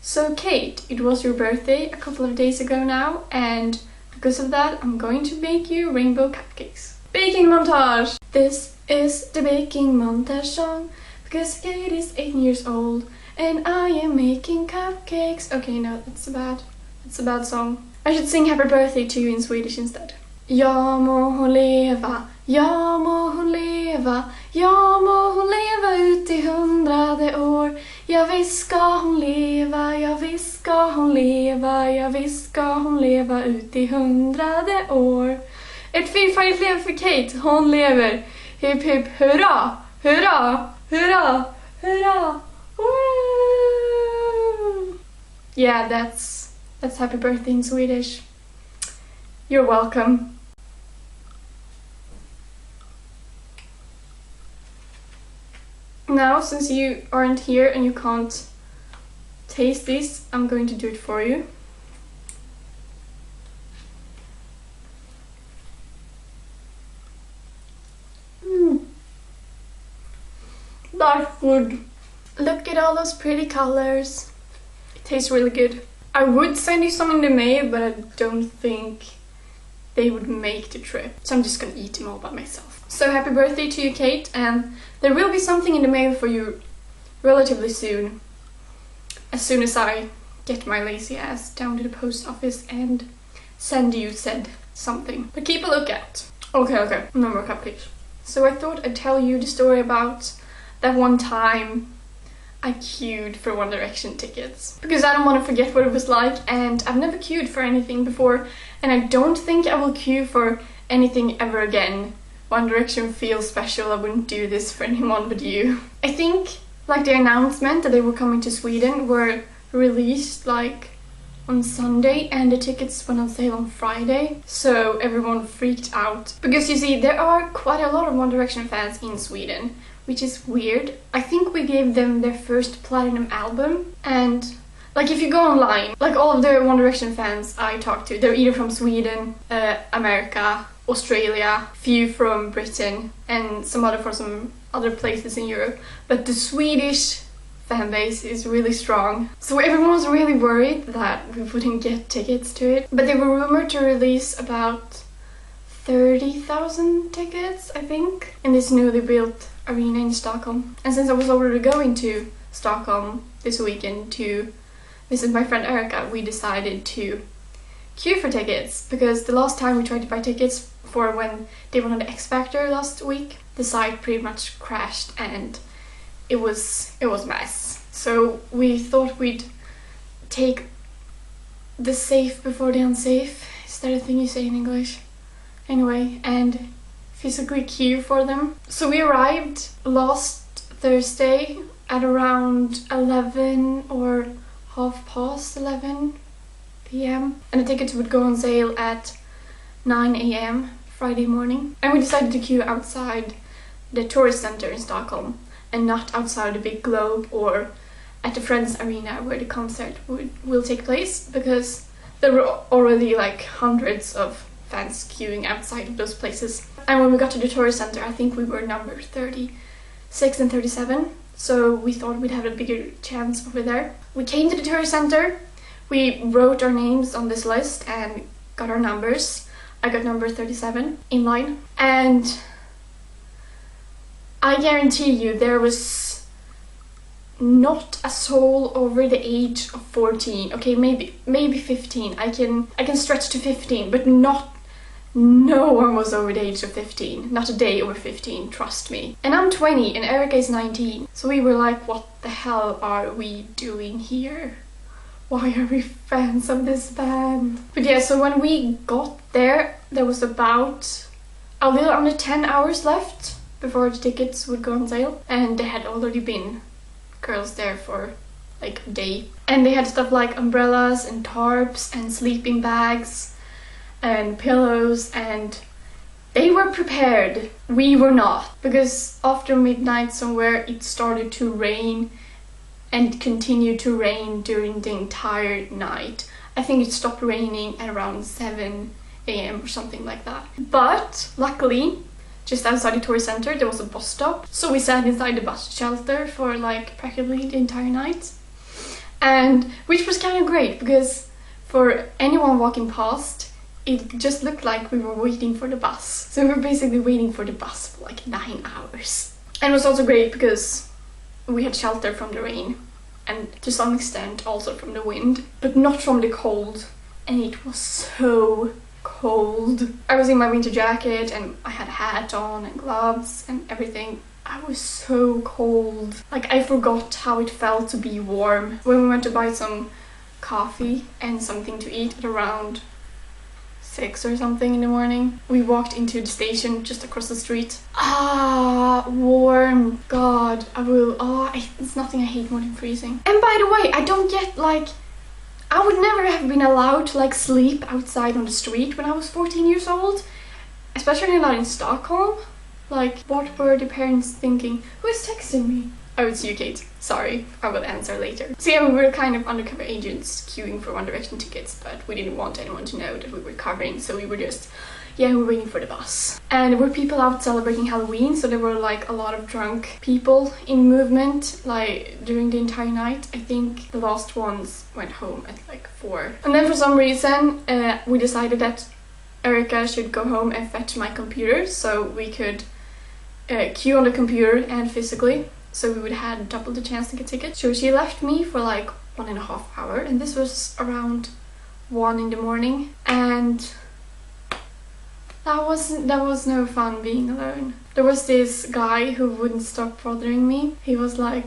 So Kate, it was your birthday a couple of days ago now, and because of that I'm going to make you rainbow cupcakes. Baking montage! This is the baking montage song, because Kate is 8 years old and I am making cupcakes. Okay, no, it's a bad song. I should sing happy birthday to you in Swedish instead. Ja må hon leva, ja må hon leva, ja må hon leva ut i 100 år. Ja visst ska hon leva, ja visst ska hon leva, ja visst ska hon leva ut i 100 år. Ett fyrfärdigt lever för Kate, hon lever. Hipp hipp hurra, hurra, hurra, hurra. Woo! Yeah, that's happy birthday in Swedish. You're welcome. Now, since you aren't here and you can't taste this, I'm going to do it for you. That's good. Look at all those pretty colors. It tastes really good. I would send you some in the mail, but I don't think they would make the trip. So I'm just gonna eat them all by myself. So happy birthday to you, Kate, and there will be something in the mail for you relatively soon. As soon as I get my lazy ass down to the post office and send you said something. But keep a lookout. Okay, no more cupcakes. So I thought I'd tell you the story about that one time I queued for One Direction tickets. Because I don't want to forget what it was like, and I've never queued for anything before, and I don't think I will queue for anything ever again. One Direction feels special, I wouldn't do this for anyone but you. I think like the announcement that they were coming to Sweden were released like on Sunday, and the tickets went on sale on Friday, so everyone freaked out. Because you see, there are quite a lot of One Direction fans in Sweden, which is weird. I think we gave them their first platinum album, and like if you go online, like all of the One Direction fans I talked to, they're either from Sweden, America, Australia, few from Britain, and some other from some other places in Europe. But the Swedish fan base is really strong. So everyone was really worried that we wouldn't get tickets to it. But they were rumored to release about 30,000 tickets, I think, in this newly built arena in Stockholm. And since I was already going to Stockholm this weekend to visit my friend Erica, we decided to queue for tickets, because the last time we tried to buy tickets for when they went on the X Factor last week, the site pretty much crashed and it was a mess. So we thought we'd take the safe before the unsafe. Is that a thing you say in English? Anyway, and physically queue for them. So we arrived last Thursday at around 11 or 11:30 p.m. and the tickets would go on sale at 9 a.m. Friday morning. And we decided to queue outside the tourist center in Stockholm and not outside the big globe or at the Friends Arena where the concert will take place, because there were already like hundreds of fans queuing outside of those places. And when we got to the tourist center, I think we were number 36 and 37, so we thought we'd have a bigger chance over there. We came to the tourist center, we wrote our names on this list and got our numbers. I got number 37 in line, and I guarantee you there was not a soul over the age of 14. Okay, maybe 15. I can stretch to 15, but no one was over the age of 15. Not a day over 15, trust me. And I'm 20 and Erica is 19. So we were like, what the hell are we doing here? Why are we fans of this band? But yeah, so when we got there, there was about a little under 10 hours left before the tickets would go on sale. And there had already been girls there for like a day. And they had stuff like umbrellas and tarps and sleeping bags and pillows, and they were prepared. We were not, because after midnight somewhere it started to rain and continued to rain during the entire night. I think it stopped raining at around 7 a.m. or something like that. But luckily, just outside the tourist center there was a bus stop, so we sat inside the bus shelter for like practically the entire night. and which was kind of great because for anyone walking past, it just looked like we were waiting for the bus. So we were basically waiting for the bus for like 9 hours. And it was also great because we had shelter from the rain and to some extent also from the wind, but not from the cold. And it was so cold. I was in my winter jacket and I had a hat on and gloves and everything. I was so cold. Like, I forgot how it felt to be warm. When we went to buy some coffee and something to eat at around 6 or something in the morning, we walked into the station just across the street. Warm. God, it's nothing I hate more than freezing. And by the way, I don't get, like, I would never have been allowed to like sleep outside on the street when I was 14 years old, especially not in Stockholm. Like, what were the parents thinking? Who is texting me? Oh, it's you, Kate. Sorry, I will answer later. So yeah, we were kind of undercover agents queuing for One Direction tickets, but we didn't want anyone to know that we were covering, so we were just, we were waiting for the bus. And there were people out celebrating Halloween, so there were like a lot of drunk people in movement, like during the entire night. I think the last ones went home at like 4. And then for some reason, we decided that Erica should go home and fetch my computer so we could queue on the computer and physically, so we would have double the chance to get tickets. So she left me for like 1.5 hours, and this was around 1 in the morning, and that was no fun being alone. There was this guy who wouldn't stop bothering me. He was like,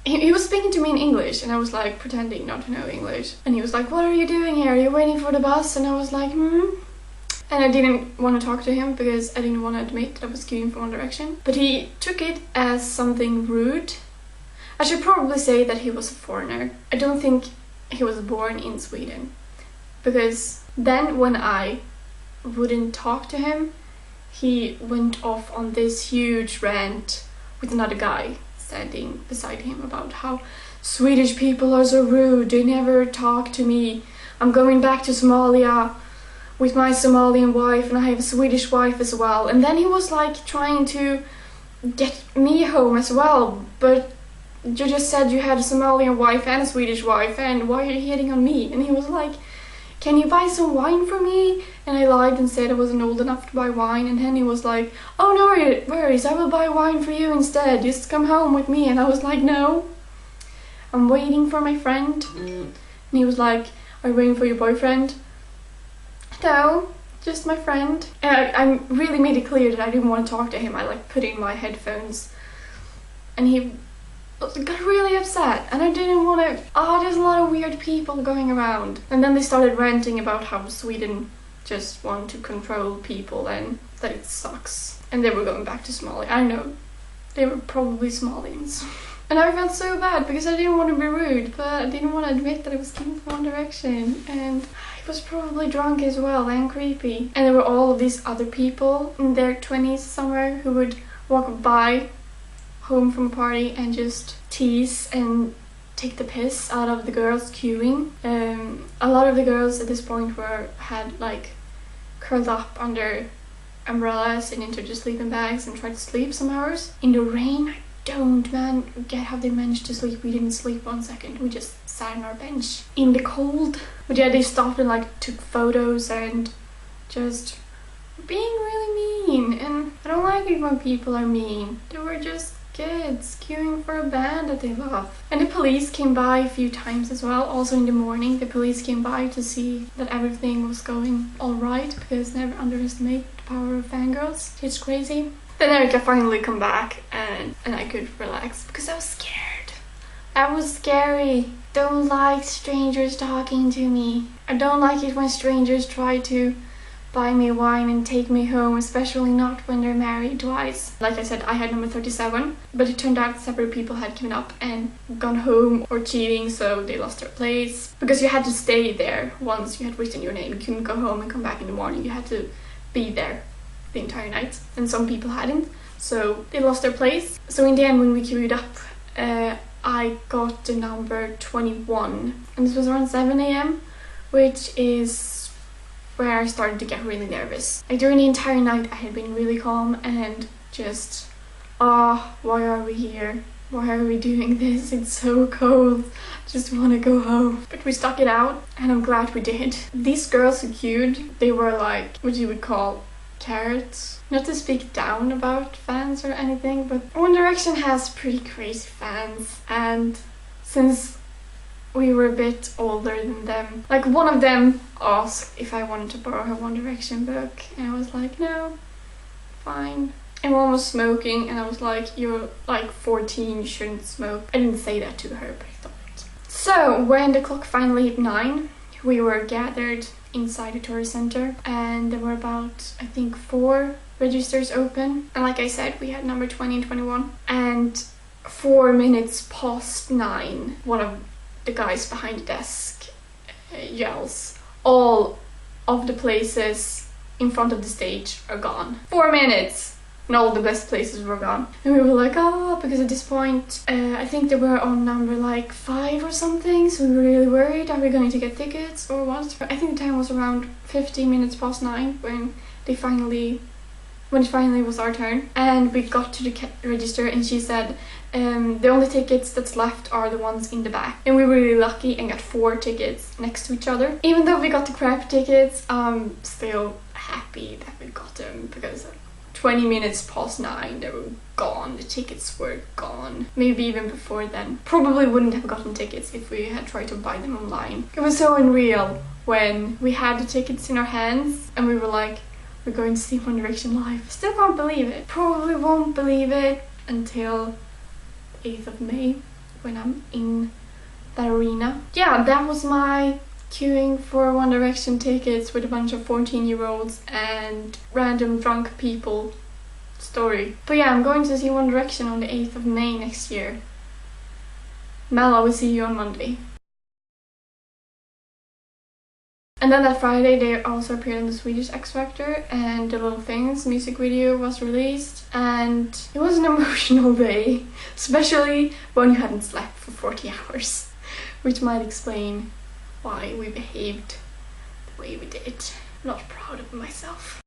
he was speaking to me in English, and I was like pretending not to know English, and he was like, "What are you doing here? Are you waiting for the bus?" And I was like, And I didn't want to talk to him because I didn't want to admit that I was queuing for One Direction. But he took it as something rude. I should probably say that he was a foreigner. I don't think he was born in Sweden. Because then when I wouldn't talk to him, he went off on this huge rant with another guy standing beside him about how Swedish people are so rude, they never talk to me. I'm going back to Somalia with my Somalian wife, and I have a Swedish wife as well. And then he was like trying to get me home as well, but you just said you had a Somalian wife and a Swedish wife, and why are you hitting on me? And he was like, "Can you buy some wine for me?" And I lied and said I wasn't old enough to buy wine, and then he was like, "Oh, no worries, I will buy wine for you instead, just come home with me." And I was like, "No, I'm waiting for my friend." And he was like, "Are you waiting for your boyfriend?" "No, just my friend." And I really made it clear that I didn't want to talk to him. I like put in my headphones, and he got really upset, and I didn't want to. There's a lot of weird people going around. And then they started ranting about how Sweden just want to control people and that it sucks. And they were going back to Somalia. I know, they were probably Somalians. And I felt so bad because I didn't want to be rude, but I didn't want to admit that I was queuing for One Direction. And he was probably drunk as well and creepy. And there were all of these other people in their 20s somewhere who would walk by home from a party and just tease and take the piss out of the girls queuing. A lot of the girls at this point had like curled up under umbrellas and into just sleeping bags and tried to sleep some hours in the rain. I don't get how they managed to sleep. We didn't sleep 1 second. We just sat on our bench in the cold. But yeah, they stopped and like took photos and just being really mean. And I don't like it when people are mean. They were just kids queuing for a band that they love. And the police came by a few times as well. Also in the morning, the police came by to see that everything was going all right, because never underestimate the power of fangirls. It's crazy. Then Erica finally come back and I could relax because I was scared. I was scary. Don't like strangers talking to me. I don't like it when strangers try to buy me wine and take me home, especially not when they're married twice. Like I said, I had number 37, but it turned out several people had given up and gone home or cheating, so they lost their place. Because you had to stay there once you had written your name. You couldn't go home and come back in the morning. You had to be there the entire night, and some people hadn't, so they lost their place. So in the end, when we queued up, I got the number 21, and this was around 7 a.m, which is where I started to get really nervous. Like during the entire night I had been really calm and just, why are we here? why are we doing this? It's so cold. Just want to go home. But we stuck it out and I'm glad we did. These girls are cute. They were like what you would call carrots. Not to speak down about fans or anything, but One Direction has pretty crazy fans, and since we were a bit older than them, like one of them asked if I wanted to borrow her One Direction book and I was like, no, fine. And one was smoking and I was like, you're like 14, you shouldn't smoke. I didn't say that to her, but I thought. So when the clock finally hit 9, we were gathered inside the tourist center and there were about, I think, 4 registers open. And like I said, we had number 20 and 21. And 4 minutes past 9, one of the guys behind the desk yells, all of the places in front of the stage are gone. 4 minutes! And all the best places were gone. And we were like, oh, because at this point, I think they were on number like 5 or something, so we were really worried, are we going to get tickets or what? I think the time was around 15 minutes past 9 when it finally was our turn. And we got to the register and she said, the only tickets that's left are the ones in the back. And we were really lucky and got 4 tickets next to each other. Even though we got the crap tickets, I'm still happy that we got them, because 20 minutes past 9 they were gone, the tickets were gone. Maybe even before then. Probably wouldn't have gotten tickets if we had tried to buy them online. It was so unreal when we had the tickets in our hands and we were like, we're going to see One Direction live. Still can't believe it. Probably won't believe it until 8th of May when I'm in that arena. Yeah, that was my queuing for One Direction tickets with a bunch of 14-year-olds and random drunk people story. But yeah, I'm going to see One Direction on the 8th of May next year. Mel, I will see you on Monday. And then that Friday they also appeared in the Swedish X Factor and the Little Things music video was released, and it was an emotional day, especially when you hadn't slept for 40 hours, which might explain why we behaved the way we did. I'm not proud of myself.